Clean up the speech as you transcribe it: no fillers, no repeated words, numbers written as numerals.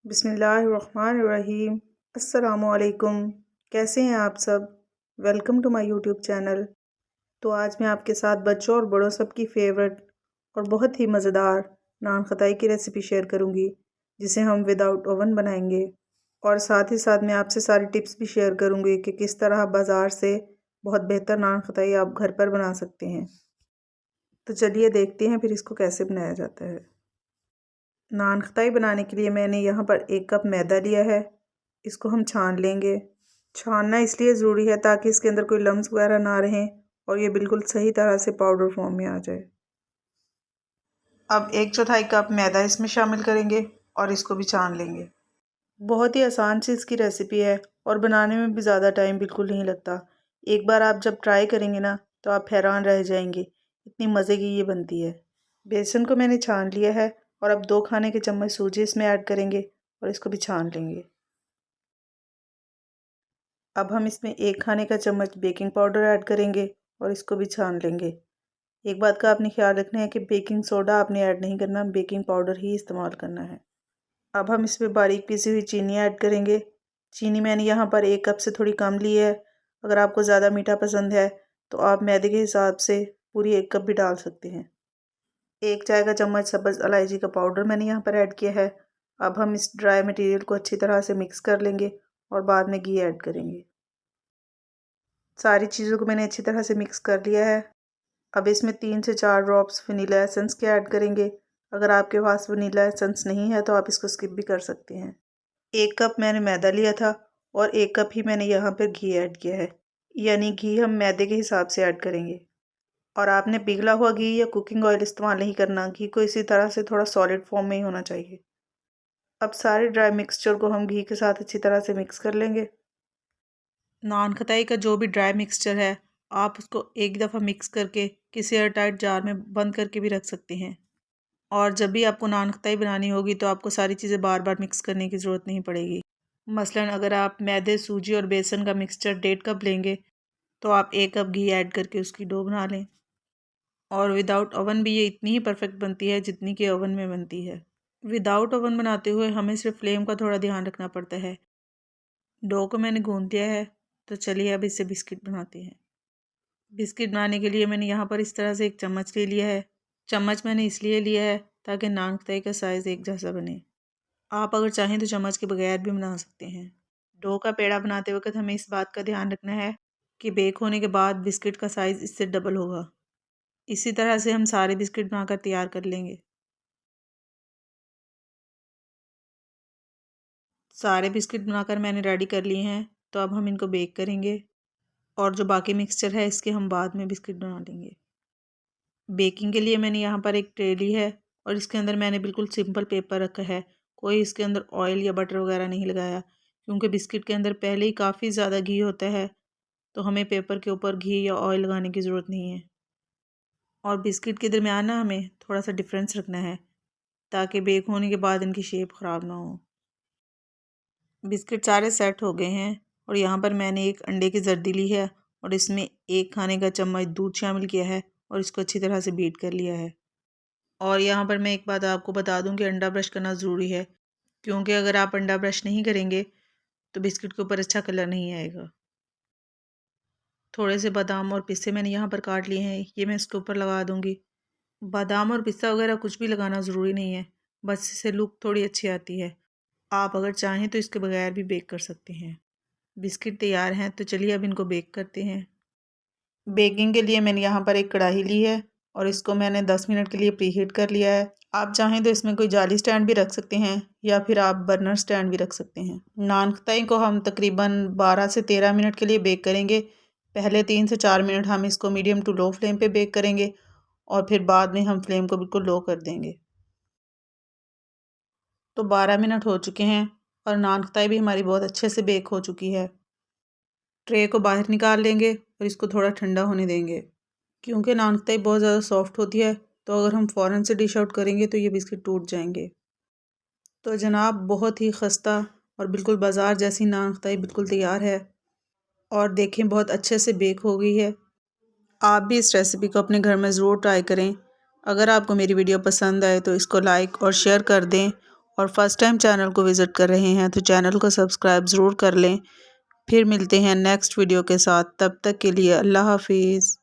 बिस्मिल्लाहिर्रहमानिर्रहीम। अस्सलामुअलैकुम। कैसे हैं आप सब? Welcome to my YouTube channel. तो आज मैं आपके साथ बच्चों और बड़ों सबकी फेवरेट और बहुत ही मज़ेदार नान खताई की रेसिपी शेयर करूंगी, जिसे हम विदाउट ओवन बनाएंगे। और साथ ही साथ मैं आपसे सारी टिप्स भी शेयर करूंगी कि किस तरह बाज़ार से बहुत बेहतर नान खताई आप घर पर बना सकते हैं। तो चलिए देखते हैं फिर इसको कैसे बनाया जाता है। नान खताई बनाने के लिए मैंने यहाँ पर 1 कप मैदा लिया है। इसको हम छान लेंगे। छानना इसलिए ज़रूरी है ताकि इसके अंदर कोई लम्स वगैरह ना रहें और ये बिल्कुल सही तरह से पाउडर फॉर्म में आ जाए। अब 1/4 कप मैदा इसमें शामिल करेंगे और इसको भी छान लेंगे। बहुत ही आसान सी इसकी रेसिपी है और बनाने में भी ज़्यादा टाइम बिल्कुल नहीं लगता। एक बार आप जब ट्राई करेंगे ना तो आप हैरान रह जाएंगे, इतनी मज़े की ये बनती है। बेसन को मैंने छान लिया है और अब 2 खाने के चम्मच सूजी इसमें ऐड करेंगे और इसको भी छान लेंगे। अब हम इसमें 1 खाने का चम्मच बेकिंग पाउडर ऐड करेंगे और इसको भी छान लेंगे। एक बात का आपने ख्याल रखना है कि बेकिंग सोडा आपने ऐड नहीं करना, बेकिंग पाउडर ही इस्तेमाल करना है। अब हम इसमें बारीक पीसी हुई चीनी ऐड करेंगे। चीनी मैंने यहाँ पर 1 कप से थोड़ी कम ली है। अगर आपको ज़्यादा मीठा पसंद है तो आप मैदे के हिसाब से पूरी 1 कप भी डाल सकते हैं। 1 चाय का चम्मच सब्ज़ इलायची का पाउडर मैंने यहाँ पर ऐड किया है। अब हम इस ड्राई मटेरियल को अच्छी तरह से मिक्स कर लेंगे और बाद में घी ऐड करेंगे। सारी चीज़ों को मैंने अच्छी तरह से मिक्स कर लिया है। अब इसमें 3 से 4 ड्रॉप्स वनीला एसेंस के ऐड करेंगे। अगर आपके पास वनीला एसेंस नहीं है तो आप इसको स्किप भी कर सकते हैं। 1 कप मैंने मैदा लिया था और 1 कप ही मैंने यहाँ पर घी ऐड किया है, यानी घी हम मैदे के हिसाब से ऐड करेंगे। और आपने पिघला हुआ घी या कुकिंग ऑयल इस्तेमाल नहीं करना, घी को इसी तरह से थोड़ा सॉलिड फॉर्म में ही होना चाहिए। अब सारे ड्राई मिक्सचर को हम घी के साथ अच्छी तरह से मिक्स कर लेंगे। नान खताई का जो भी ड्राई मिक्सचर है आप उसको एक दफ़ा मिक्स करके किसी एयरटाइट जार में बंद करके भी रख सकते हैं। और जब भी आपको नान खताई बनानी होगी तो आपको सारी चीज़ें बार बार मिक्स करने की ज़रूरत नहीं पड़ेगी। मसलन अगर आप मैदे, सूजी और बेसन का मिक्सचर 1.5 कप लेंगे तो आप 1 कप घी ऐड करके उसकी डो बना लें। और विदाउट ओवन भी ये इतनी ही परफेक्ट बनती है जितनी कि ओवन में बनती है। विदाउट ओवन बनाते हुए हमें सिर्फ फ्लेम का थोड़ा ध्यान रखना पड़ता है। डो को मैंने गूंद दिया है, तो चलिए अब इससे बिस्किट बनाते हैं। बिस्किट बनाने के लिए मैंने यहाँ पर इस तरह से एक चम्मच ले लिया है। चम्मच मैंने इसलिए लिया है ताकि नान खताई का साइज़ एक जैसा बने। आप अगर चाहें तो चम्मच के बगैर भी बना सकते हैं। डो का पेड़ा बनाते वक्त हमें इस बात का ध्यान रखना है कि बेक होने के बाद बिस्किट का साइज़ इससे डबल होगा। इसी तरह से हम सारे बिस्किट बनाकर तैयार कर लेंगे। सारे बिस्किट बनाकर मैंने रेडी कर लिए हैं, तो अब हम इनको बेक करेंगे और जो बाकी मिक्सचर है इसके हम बाद में बिस्किट बना लेंगे। बेकिंग के लिए मैंने यहाँ पर एक ट्रे ली है और इसके अंदर मैंने बिल्कुल सिंपल पेपर रखा है। कोई इसके अंदर ऑयल या बटर वगैरह नहीं लगाया, क्योंकि बिस्किट के अंदर पहले ही काफ़ी ज़्यादा घी होता है, तो हमें पेपर के ऊपर घी या ऑयल लगाने की ज़रूरत नहीं है। और बिस्किट के दरमियान ना हमें थोड़ा सा डिफरेंस रखना है ताकि बेक होने के बाद इनकी शेप ख़राब ना हो। बिस्किट सारे सेट हो गए हैं और यहाँ पर मैंने एक अंडे की जर्दी ली है और इसमें 1 खाने का चम्मच दूध शामिल किया है और इसको अच्छी तरह से बीट कर लिया है। और यहाँ पर मैं एक बात आपको बता दूं कि अंडा ब्रश करना ज़रूरी है, क्योंकि अगर आप अंडा ब्रश नहीं करेंगे तो बिस्किट के ऊपर अच्छा कलर नहीं आएगा। थोड़े से बादाम और पिस्ते मैंने यहाँ पर काट लिए हैं, ये मैं इसके ऊपर लगा दूँगी। बादाम और पिस्ता वगैरह कुछ भी लगाना ज़रूरी नहीं है, बस इससे लुक थोड़ी अच्छी आती है। आप अगर चाहें तो इसके बगैर भी बेक कर सकते हैं। बिस्किट तैयार हैं, तो चलिए अब इनको बेक करते हैं। बेकिंग के लिए मैंने यहाँ पर एक कढ़ाई ली है और इसको मैंने 10 मिनट के लिए प्रीहीट कर लिया है। आप चाहें तो इसमें कोई जाली स्टैंड भी रख सकते हैं या फिर आप बर्नर स्टैंड भी रख सकते हैं। नान खताई को हम तकरीबन 12 से 13 मिनट के लिए बेक करेंगे। पहले 3 से 4 मिनट हम इसको मीडियम टू लो फ्लेम पे बेक करेंगे और फिर बाद में हम फ्लेम को बिल्कुल लो कर देंगे। तो 12 मिनट हो चुके हैं और नान खताई भी हमारी बहुत अच्छे से बेक हो चुकी है। ट्रे को बाहर निकाल लेंगे और इसको थोड़ा ठंडा होने देंगे, क्योंकि नान खताई बहुत ज़्यादा सॉफ्ट होती है, तो अगर हम फ़ौरन से डिश आउट करेंगे तो ये बिस्किट टूट जाएंगे। तो जनाब बहुत ही खस्ता और बिल्कुल बाज़ार जैसी नान खताई बिल्कुल तैयार है और देखें बहुत अच्छे से बेक हो गई है। आप भी इस रेसिपी को अपने घर में ज़रूर ट्राई करें। अगर आपको मेरी वीडियो पसंद आए तो इसको लाइक और शेयर कर दें और फर्स्ट टाइम चैनल को विज़िट कर रहे हैं तो चैनल को सब्सक्राइब ज़रूर कर लें। फिर मिलते हैं नेक्स्ट वीडियो के साथ, तब तक के लिए अल्लाह हाफिज़।